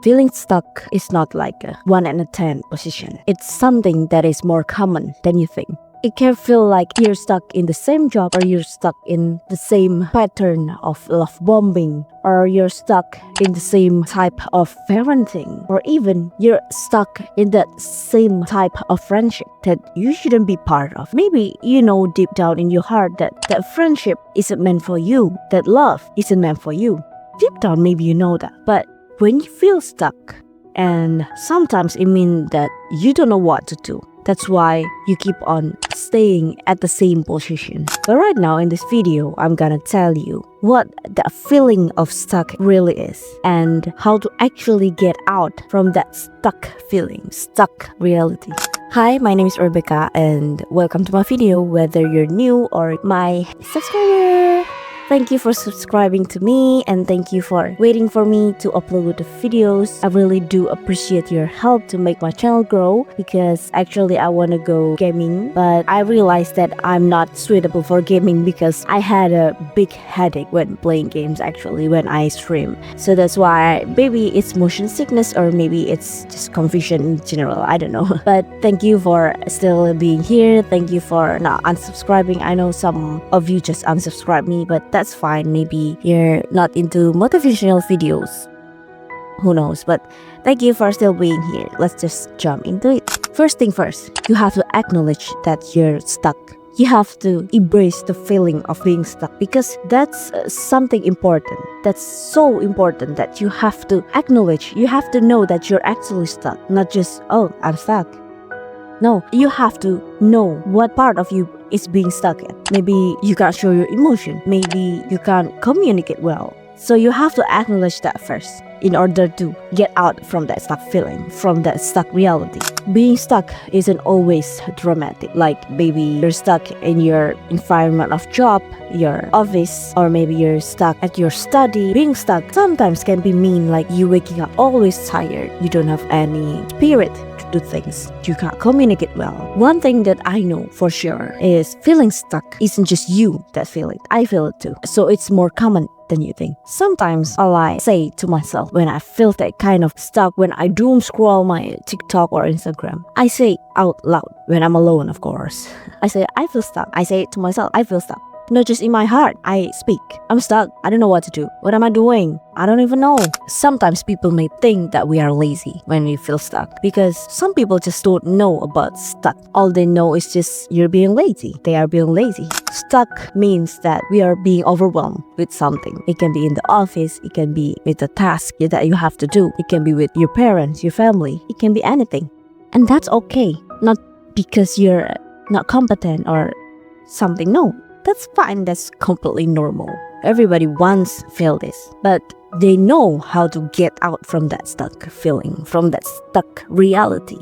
Feeling stuck is not like a 1 in a 10 position. It's something that is more common than you think. It can feel like you're stuck in the same job, or you're stuck in the same pattern of love bombing, or you're stuck in the same type of parenting, or even you're stuck in that same type of friendship that you shouldn't be part of. Maybe you know deep down in your heart that that friendship isn't meant for you, that love isn't meant for you. Deep down, maybe you know that. But when you feel stuck, and sometimes it means that you don't know what to do. That's why you keep on staying at the same position. But right now in this video, I'm gonna tell you what the feeling of stuck really is and how to actually get out from that stuck feeling, stuck reality. Hi, my name is Rebecca and welcome to my video, whether you're new or my subscriber. Thank you for subscribing to me and thank you for waiting for me to upload the videos. I really do appreciate your help to make my channel grow, because actually I want to go gaming, but I realized that I'm not suitable for gaming because I had a big headache when playing games, actually when I stream. So that's why maybe it's motion sickness or maybe it's just confusion in general, I don't know. But thank you for still being here. Thank you for not unsubscribing. I know some of you just unsubscribe me, but that's fine. Maybe you're not into motivational videos, who knows, but thank you for still being here. Let's just jump into it. First thing first, you have to acknowledge that you're stuck. You have to embrace the feeling of being stuck, because that's something important. That's so important that you have to acknowledge. You have to know that you're actually stuck, not just, oh, I'm stuck. No, you have to know what part of you is being stuck at. Maybe you can't show your emotion. Maybe you can't communicate well. So you have to acknowledge that first in order to get out from that stuck feeling, from that stuck reality. Being stuck isn't always dramatic. Like maybe you're stuck in your environment of job, your office, or maybe you're stuck at your study. Being stuck sometimes can be mean, like you waking up always tired. You don't have any spirit to do things. You can't communicate well. One thing that I know for sure is feeling stuck isn't just you that feel it. I feel it too. So it's more common than you think. Sometimes all I say to myself when I feel that kind of stuck, when I doom scroll my TikTok or Instagram, I say out loud when I'm alone, of course. I say, I feel stuck. I say it to myself, I feel stuck. Not just in my heart, I speak. I'm stuck. I don't know what to do. What am I doing? I don't even know. Sometimes people may think that we are lazy when we feel stuck, because some people just don't know about stuck. All they know is just you're being lazy. They are being lazy. Stuck means that we are being overwhelmed with something. It can be in the office. It can be with a task that you have to do. It can be with your parents, your family. It can be anything. And that's okay. Not because you're not competent or something. No. That's fine, that's completely normal. Everybody once feel this, but they know how to get out from that stuck feeling, from that stuck reality.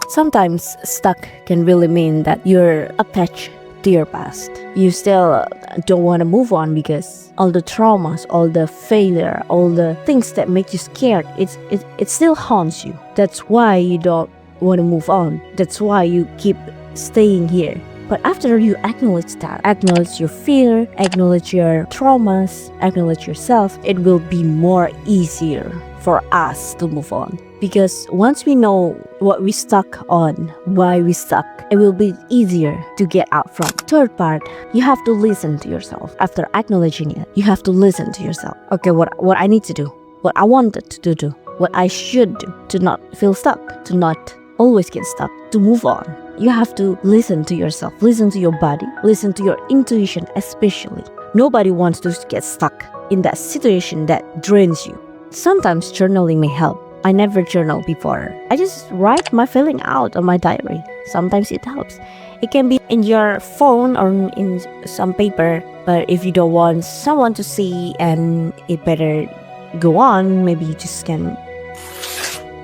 Sometimes stuck can really mean that you're attached to your past. You still don't want to move on because all the traumas, all the failure, all the things that make you scared, it still haunts you. That's why you don't want to move on. That's why you keep staying here. But after you acknowledge that, acknowledge your fear, acknowledge your traumas, acknowledge yourself, it will be more easier for us to move on. Because once we know what we stuck on, why we stuck, it will be easier to get out from. Third part, you have to listen to yourself. After acknowledging it, you have to listen to yourself. Okay, what I need to do, what I wanted to do, what I should do to not feel stuck, to not always get stuck, to move on. You have to listen to yourself, listen to your body, listen to your intuition especially. Nobody wants to get stuck in that situation that drains you. Sometimes journaling may help. I never journaled before. I just write my feeling out on my diary. Sometimes it helps. It can be in your phone or in some paper, but if you don't want someone to see and it better go on, maybe you just can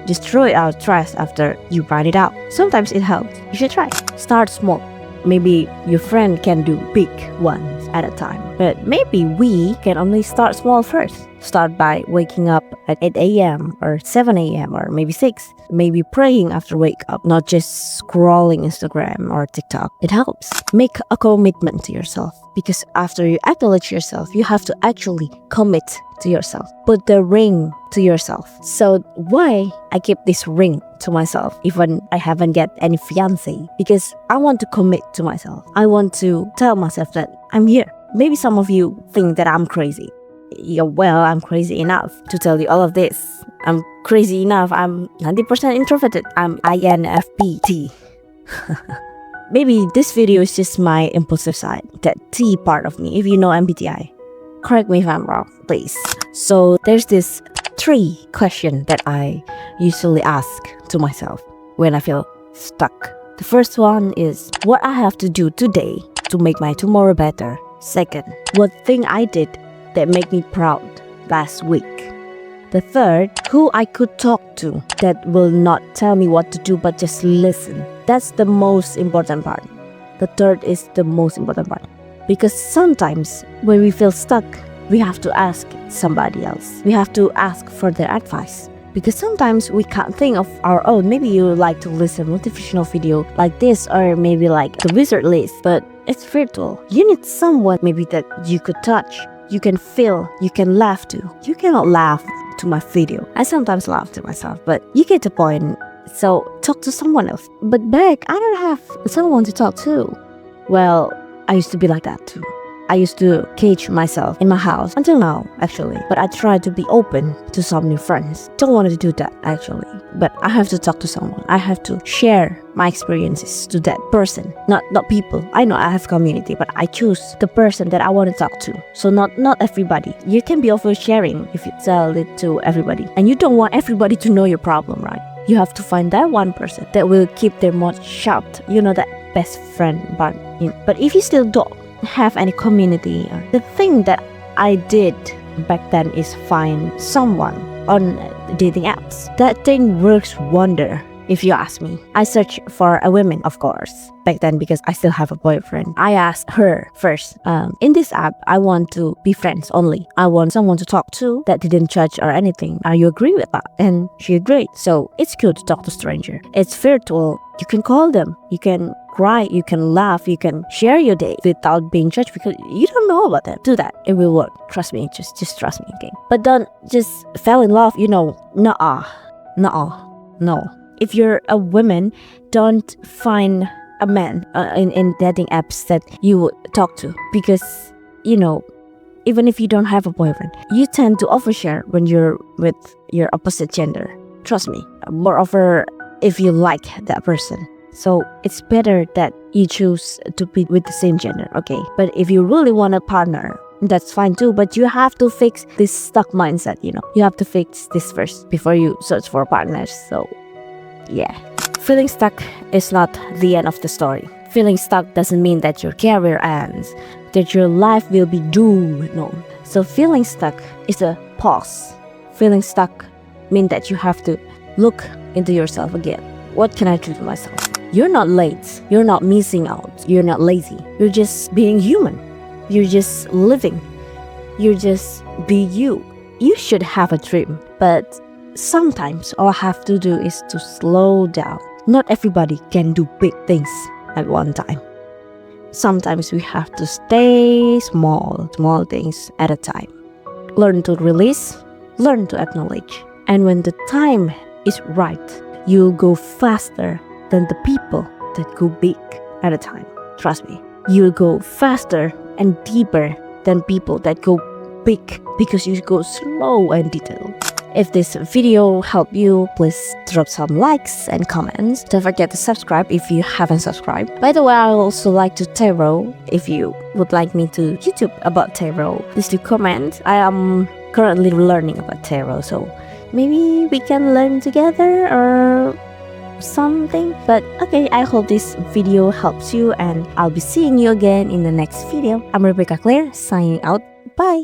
just throw it out trash after you write it out. Sometimes it helps. You should try. Start small. Maybe your friend can do big ones at a time. But maybe we can only start small first. Start by waking up at 8 a.m. or 7 a.m. or maybe 6. Maybe praying after wake up, not just scrolling Instagram or TikTok. It helps. Make a commitment to yourself, because after you acknowledge yourself, you have to actually commit to yourself. Put the ring to yourself. So why I keep this ring to myself even I haven't get any fiance? Because I want to commit to myself. I want to tell myself that I'm here. Maybe some of you think that I'm crazy. Yeah, well, I'm crazy enough to tell you all of this. I'm crazy enough. I'm 90% introverted. I'm INFPT. Maybe this video is just my impulsive side, that T part of me. If you know MBTI, correct me if I'm wrong, please. So there's this 3 question that I usually ask to myself when I feel stuck. The first one is what I have to do today to make my tomorrow better. Second, what thing I did that made me proud last week. The third, who I could talk to that will not tell me what to do but just listen. That's the most important part. The third is the most important part. Because sometimes when we feel stuck, we have to ask somebody else. We have to ask for their advice. Because sometimes we can't think of our own. Maybe you like to listen motivational video like this, or maybe like the wizard list, but it's virtual. You need someone maybe that you could touch, you can feel, you can laugh to. You cannot laugh to my video. I sometimes laugh to myself, but you get the point. So talk to someone else. But back, I don't have someone to talk to. Well, I used to be like that too. I used to cage myself in my house until now, actually. But I try to be open to some new friends. Don't want to do that, actually. But I have to talk to someone. I have to share my experiences to that person, not people. I know I have community, but I choose the person that I want to talk to. So not everybody. You can be oversharing if you tell it to everybody. And you don't want everybody to know your problem, right? You have to find that one person that will keep their mouth shut. You know, that best friend. But if you still don't have any community, the thing that I did back then is find someone on dating apps. That thing works wonder, if you ask me. I search for a woman, of course, back then, because I still have a boyfriend. I asked her first, in this app, I want to be friends only. I want someone to talk to that didn't judge or anything. Are you agree with that? And she agreed. So it's good to talk to stranger. It's virtual. You can call them. You can cry, you can laugh, you can share your day without being judged, because you don't know about them. Do that. It will work. Trust me. Just trust me, okay? But don't just fall in love, no. If you're a woman, don't find a man in dating apps that you would talk to, because, even if you don't have a boyfriend, you tend to overshare when you're with your opposite gender. Trust me. Moreover, if you like that person. So it's better that you choose to be with the same gender, okay? But if you really want a partner, that's fine too. But you have to fix this stuck mindset, You have to fix this first before you search for partners. So, yeah. Feeling stuck is not the end of the story. Feeling stuck doesn't mean that your career ends, that your life will be doomed. No. So feeling stuck is a pause. Feeling stuck means that you have to look into yourself again. What can I do to myself? You're not late. You're not missing out. You're not lazy. You're just being human. You're just living. You're just be you. You should have a dream. But sometimes all I have to do is to slow down. Not everybody can do big things at one time. Sometimes we have to stay small things at a time. Learn to release. Learn to acknowledge. And when the time is right, you'll go faster than the people that go big at a time. Trust me. You'll go faster and deeper than people that go big, because you go slow and detailed. If this video helped you, please drop some likes and comments. Don't forget to subscribe if you haven't subscribed. By the way, I also like to tarot. If you would like me to YouTube about tarot, please do comment. I am currently learning about tarot, so maybe we can learn together or something. But okay, I hope this video helps you, and I'll be seeing you again in the next video. I'm Rebecca Claire, signing out. Bye!